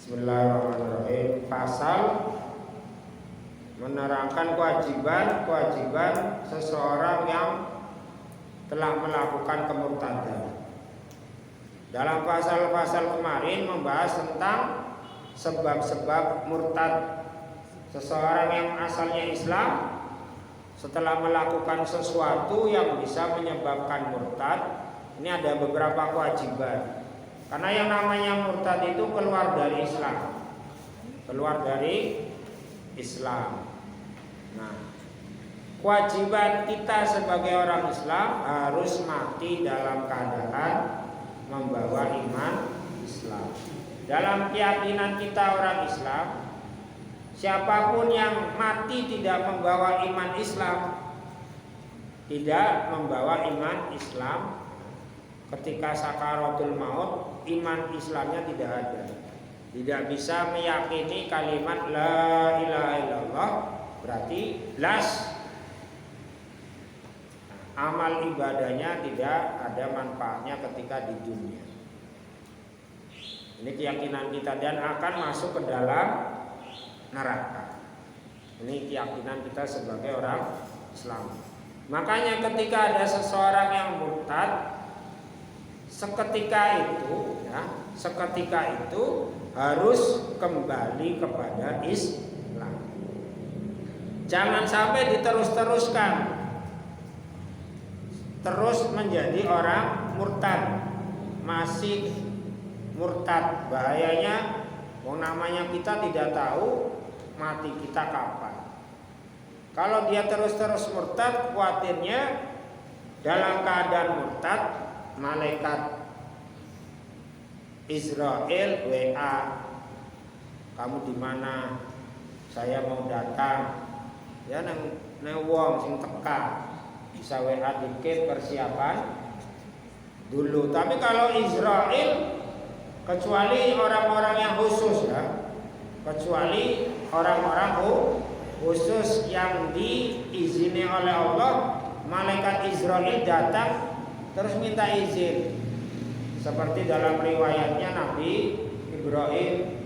Bismillahirrahmanirrahim. Pasal menerangkan kewajiban seseorang yang telah melakukan kemurtadan. Dalam pasal-pasal kemarin membahas tentang sebab-sebab murtad. Seseorang yang asalnya Islam setelah melakukan sesuatu yang bisa menyebabkan murtad, ini ada beberapa kewajiban. Karena yang namanya murtad itu keluar dari Islam. Nah, kewajiban kita sebagai orang Islam harus mati dalam keadaan membawa iman Islam. Dalam keyakinan kita orang Islam, siapapun yang mati tidak membawa iman Islam, ketika sakaratul maut, iman Islamnya tidak ada. Tidak bisa meyakini kalimat la ilaha illallah, berarti amal ibadahnya tidak ada manfaatnya ketika di dunia. Ini keyakinan kita dan akan masuk ke dalam neraka. Ini keyakinan kita sebagai orang Islam. Makanya ketika ada seseorang yang murtad, seketika itu harus kembali kepada Islam. Jangan sampai diterus-teruskan, terus menjadi orang murtad, masih murtad. Bahayanya, namanya kita tidak tahu mati kita kapan. Kalau dia terus-terus murtad, khawatirnya dalam keadaan murtad, malaikat Israel WA, kamu di mana? Saya mau datang. Ya nang wong sing teka bisa WA dikit persiapan dulu. Tapi kalau Israel, kecuali orang-orang yang khusus ya, kecuali orang-orang khusus yang diizini oleh Allah, malaikat Israel datang terus minta izin. Seperti dalam riwayatnya Nabi Ibrahim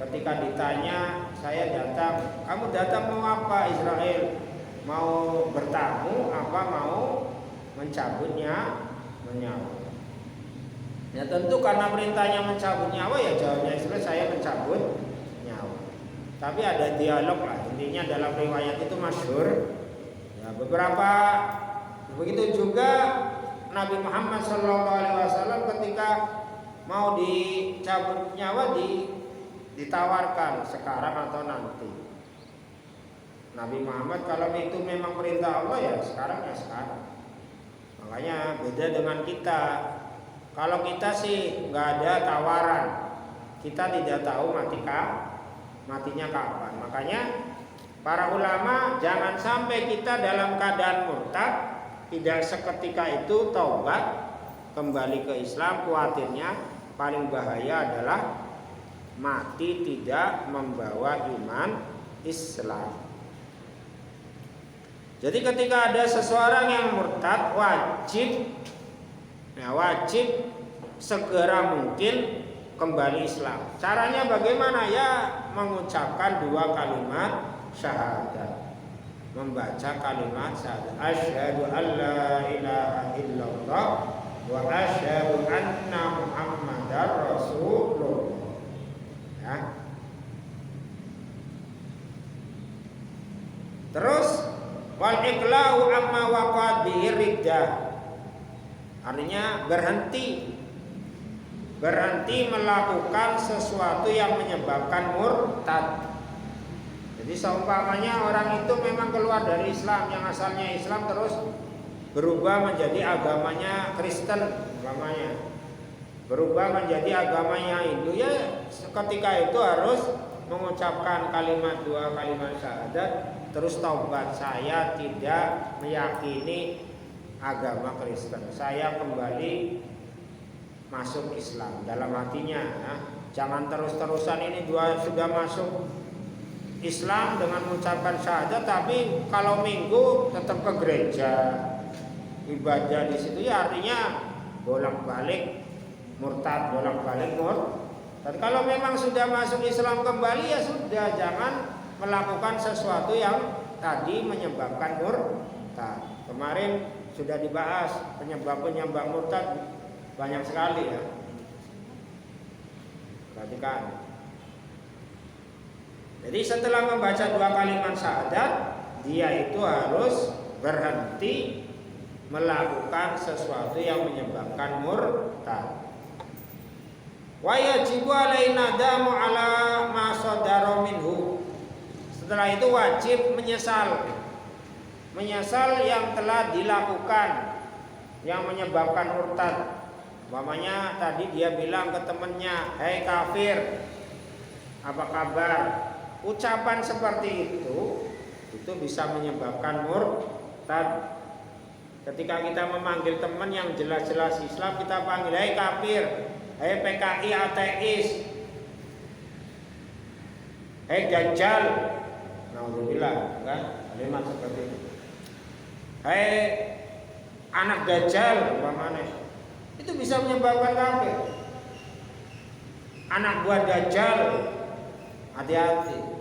ketika ditanya, saya datang, kamu datang mau apa Israel? Mau bertamu apa mau mencabut nyawa? Ya tentu karena perintahnya mencabut nyawa, ya jawabnya Israel, saya mencabut nyawa. Tapi ada dialog lah, intinya dalam riwayat itu masyhur. Ya, begitu juga Nabi Muhammad SAW ketika mau dicabut nyawa ditawarkan sekarang atau nanti. Nabi Muhammad kalau itu memang perintah Allah ya sekarang. Makanya beda dengan kita. Kalau kita sih nggak ada tawaran, kita tidak tahu matinya kapan. Makanya para ulama jangan sampai kita dalam keadaan murtad, tidak seketika itu taubat kembali ke Islam. Khawatirnya paling bahaya adalah mati tidak membawa iman Islam. Jadi ketika ada seseorang yang murtad, wajib segera mungkin kembali Islam. Caranya bagaimana? Ya mengucapkan 2 kalimat syahadat. Membaca kalimat syahadat, asyhadu an la ilaha illallah wa asyhadu anna muhammadar rasulullah. Ya. Terus wal iqla'u amma waqad bihi riddah, artinya berhenti melakukan sesuatu yang menyebabkan murtad. Jadi seumpamanya orang itu memang keluar dari Islam, yang asalnya Islam terus berubah menjadi agamanya Kristen, umpamanya berubah menjadi agamanya Hindu, ya ketika itu harus mengucapkan 2 kalimat syahadat, terus taubat, saya tidak meyakini agama Kristen, saya kembali masuk Islam dalam hatinya. Ya. Jangan terus-terusan ini sudah masuk Islam dengan mengucapkan syahadat, tapi kalau minggu tetap ke gereja ibadah di situ, ya artinya bolak-balik murtad. Dan kalau memang sudah masuk Islam kembali ya sudah, jangan melakukan sesuatu yang tadi menyebabkan murtad. Kemarin sudah dibahas penyebab-penyebab murtad banyak sekali ya. Perhatikan. Jadi setelah membaca 2 kalimat syahadat, dia itu harus berhenti melakukan sesuatu yang menyebabkan murtad. Wa yajibu alaina damu ala ma sadara minhu. Setelah itu wajib menyesal yang telah dilakukan yang menyebabkan murtad. Umpamanya tadi dia bilang ke temannya, "Hei kafir, apa kabar?" Ucapan seperti itu bisa menyebabkan murtad. Ketika kita memanggil teman yang jelas-jelas Islam, kita panggil, "Hei kafir, hei PKI ateis, hei dajjal." Alhamdulillah, kan? Kalimat seperti itu. Hei anak dajjal, umpamanya. Itu bisa menyebabkan kafir. Anak buah dajjal, hati-hati.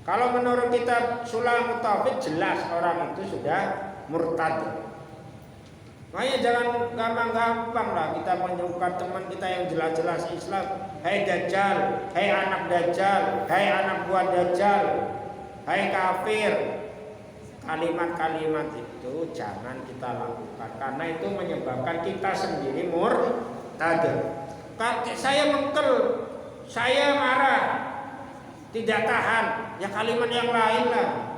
Kalau menurut kitab Sulamut Taufik jelas orang itu sudah murtad. Makanya jangan gampang-gampang lah kita menyebutkan teman kita yang jelas-jelas Islam, hei dajjal, hei anak dajjal, hei anak buah dajjal, hei kafir. Kalimat-kalimat itu jangan kita lakukan karena itu menyebabkan kita sendiri murtad. Saya mengkel, saya marah, tidak tahan, ya kalimat yang lain lah.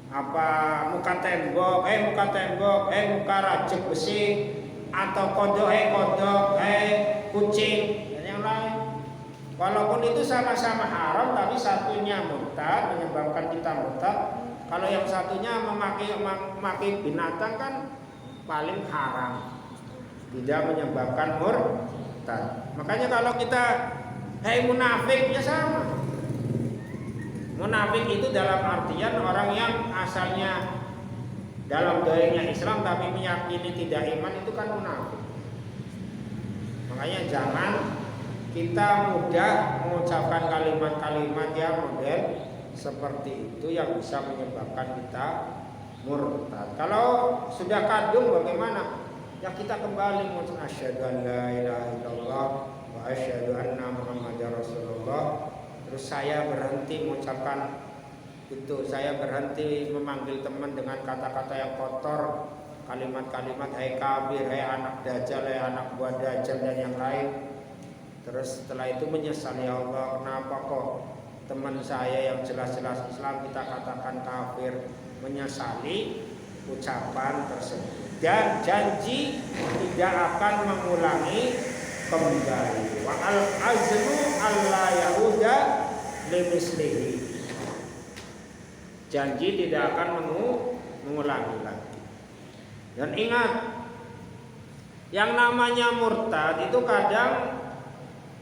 Apa muka tembok, muka rajek besi, atau kodok, kucing, dan yang lain. Walaupun itu sama-sama haram, tapi satunya murtad, menyebabkan kita murtad. Kalau yang satunya memakai binatang kan paling haram, tidak menyebabkan murtad. Makanya kalau kita hei munafik ya sama. Munafik itu dalam artian orang yang asalnya dalam doanya Islam tapi meyakini tidak iman, itu kan munafik. Makanya jangan kita mudah mengucapkan kalimat-kalimat yang model seperti itu yang bisa menyebabkan kita murtad. Kalau sudah kadung bagaimana? Ya kita kembali mengucapkan asyhadu an la ilaha illallah wa asyhadu anna muhammadar rasulullah. Terus saya berhenti mengucapkan itu, saya berhenti memanggil teman dengan kata-kata yang kotor, kalimat-kalimat hei kafir, hei anak dajjal, hei anak buah dajjal dan yang lain. Terus setelah itu menyesal, ya Allah, kenapa kok teman saya yang jelas-jelas Islam kita katakan kafir. Menyesali ucapan tersebut dan janji tidak akan mengulangi kembali. Wa al azmu alla yahuda limislihi. Janji tidak akan mengulangi lagi. Dan ingat, yang namanya murtad itu kadang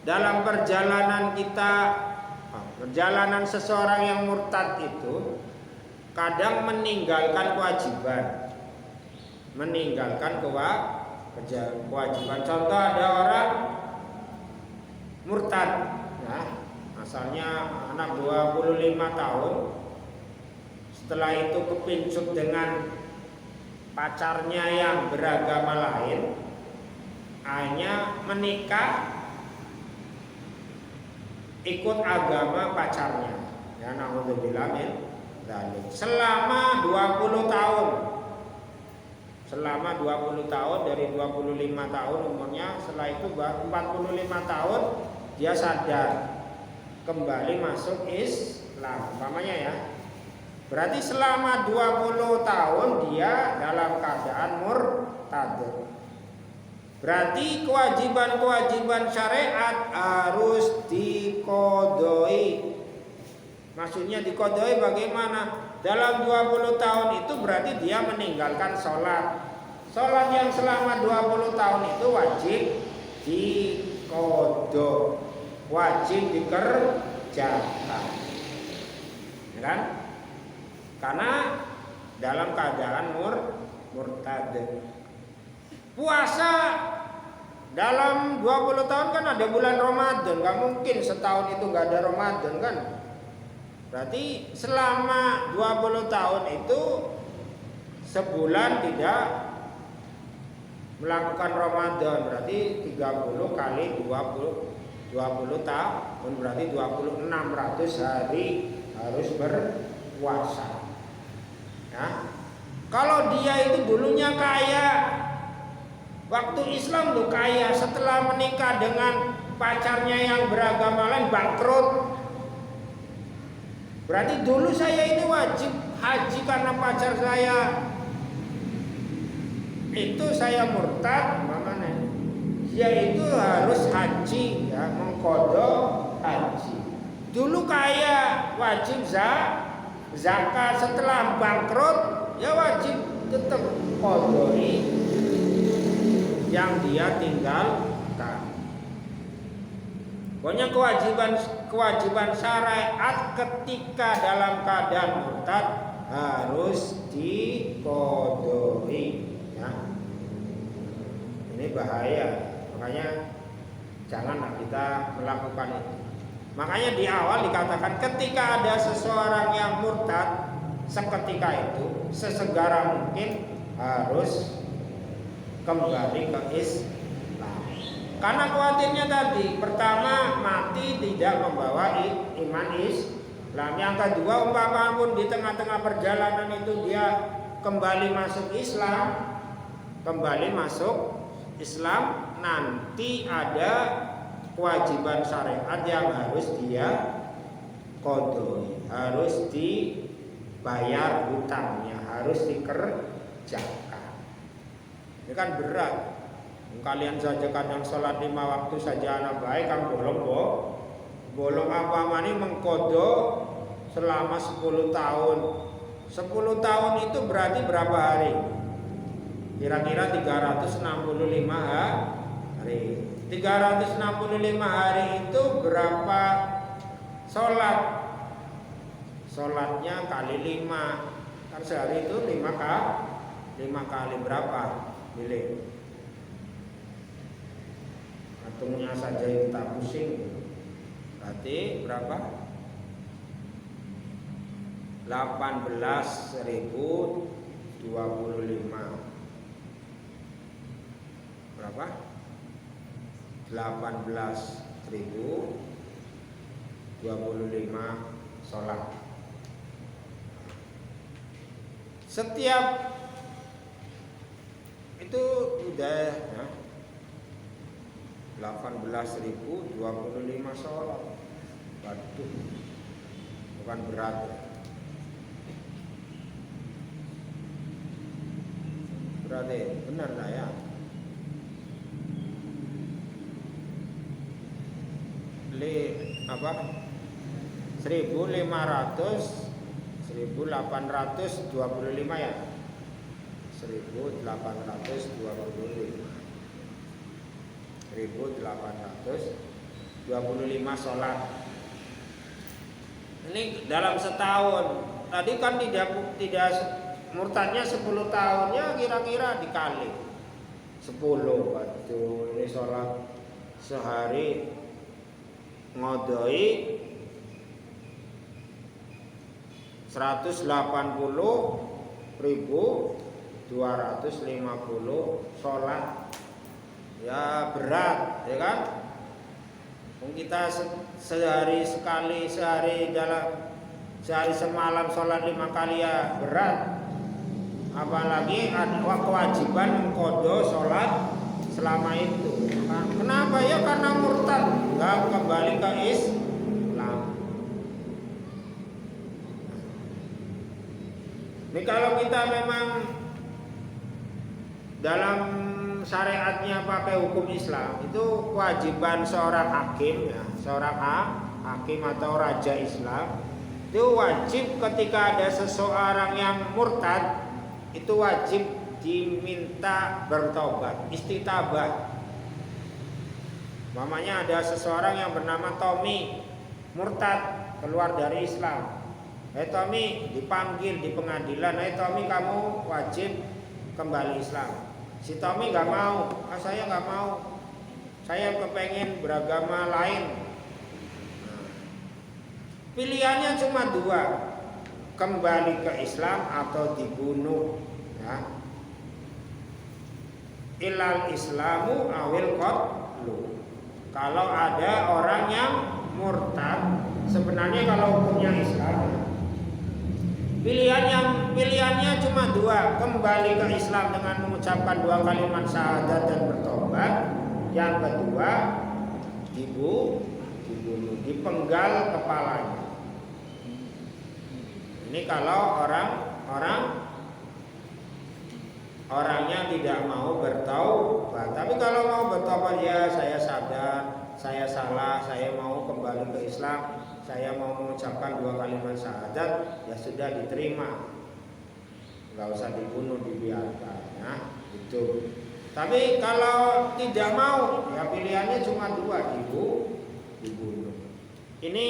dalam perjalanan kita, perjalanan seseorang yang murtad itu kadang meninggalkan kewajiban, kewajiban. Contoh, ada orang murtad, ya, asalnya anak 25 tahun, setelah itu kepincut dengan pacarnya yang beragama lain, hanya menikah ikut agama pacarnya, ya, naudzubillah min dzalik, selama 20 tahun. Selama 20 tahun, dari 25 tahun umurnya, setelah itu 45 tahun dia sadar kembali masuk Islam, umpamanya ya. Berarti selama 20 tahun dia dalam keadaan murtad. Berarti kewajiban-kewajiban syariat harus dikodoi. Maksudnya dikodoi bagaimana? Dalam 20 tahun itu berarti dia meninggalkan sholat. Sholat yang selama 20 tahun itu wajib dikodo, wajib dikerjakan, ya kan? Karena dalam keadaan murtad. Puasa dalam 20 tahun kan ada bulan Ramadan, nggak mungkin setahun itu nggak ada Ramadan kan. Berarti selama 20 tahun itu sebulan tidak melakukan Ramadan, berarti 30 kali 20 tahun berarti 2600 hari harus berpuasa. Ya. Kalau dia itu dulunya kaya, waktu Islam tuh kaya, setelah menikah dengan pacarnya yang beragama lain bangkrut. Berarti dulu saya ini wajib haji karena pacar saya itu saya murtad, makanya dia itu harus haji, ya, mengqadha haji. Dulu kaya wajib zakat, setelah bangkrut ya wajib tetap qadai yang dia tinggalkan. Pokoknya kewajiban syariat ketika dalam keadaan murtad harus diqadai, ya. Ini bahaya, makanya janganlah kita melakukan itu. Makanya di awal dikatakan ketika ada seseorang yang murtad, seketika itu sesegera mungkin harus kembali ke Islam. Karena khawatirnya tadi, pertama mati tidak membawa iman Islam. Yang kedua, umpama pun di tengah-tengah perjalanan itu dia kembali masuk Islam, nanti ada kewajiban syariat yang harus dia qadai, harus dibayar hutangnya, harus dikerjakan. Ini kan berat. Kalian saja kadang sholat 5 waktu saja anak baik kan bolong apa mani mengqadha selama 10 tahun. 10 tahun itu berarti berapa hari? Kira-kira 365 hari. 365 hari itu berapa sholat? Sholatnya kali 5. Kan sehari itu 5 kali berapa? Pilih. Hitungnya saja kita pusing. Berarti berapa? 18.025. Berapa? 18.025 sholat. Setiap itu udah ya, 18.025 sholat. Waduh, bukan berat ya. Berarti benar lah ya. Apa? 1825 ya. 1825 sholat. Ini dalam setahun. Tadi kan tidak murtadnya 10 tahunnya kira-kira dikali 10. Waduh, ini sholat sehari ngodoi 180.250 sholat. Ya berat, ya kan? Kita sehari semalam sholat 5 kali ya berat. Apalagi ada kewajiban mengqadha sholat selama itu. Kenapa ya? Karena murtad, nggak kembali ke Islam. Ini kalau kita memang dalam syariatnya pakai hukum Islam, itu kewajiban seorang hakim, ya, seorang hakim atau raja Islam itu wajib ketika ada seseorang yang murtad itu wajib diminta bertobat, istitabah. Mamanya ada seseorang yang bernama Tommy murtad keluar dari Islam. Tommy dipanggil di pengadilan, Tommy kamu wajib kembali Islam. Si Tommy nggak mau, saya nggak mau. saya kepengen beragama lain. Nah, pilihannya cuma dua, kembali ke Islam atau dibunuh. Ya. Ilal Islamu awil qatlu. Kalau ada orang yang murtad, sebenarnya kalau hukumnya Islam, pilihannya cuma dua, kembali ke Islam dengan mengucapkan dua kalimat syahadat dan bertobat. Yang kedua, dibunuh, dipenggal kepalanya. Ini kalau orangnya tidak mau bertaubat. Tapi kalau mau bertaubat, ya saya sadar, saya salah, saya mau kembali ke Islam, saya mau mengucapkan dua kalimat syahadat, ya sudah diterima, nggak usah dibunuh, dibiarkan. Nah, itu. Tapi kalau tidak mau, ya pilihannya cuma dua, dibunuh. Ini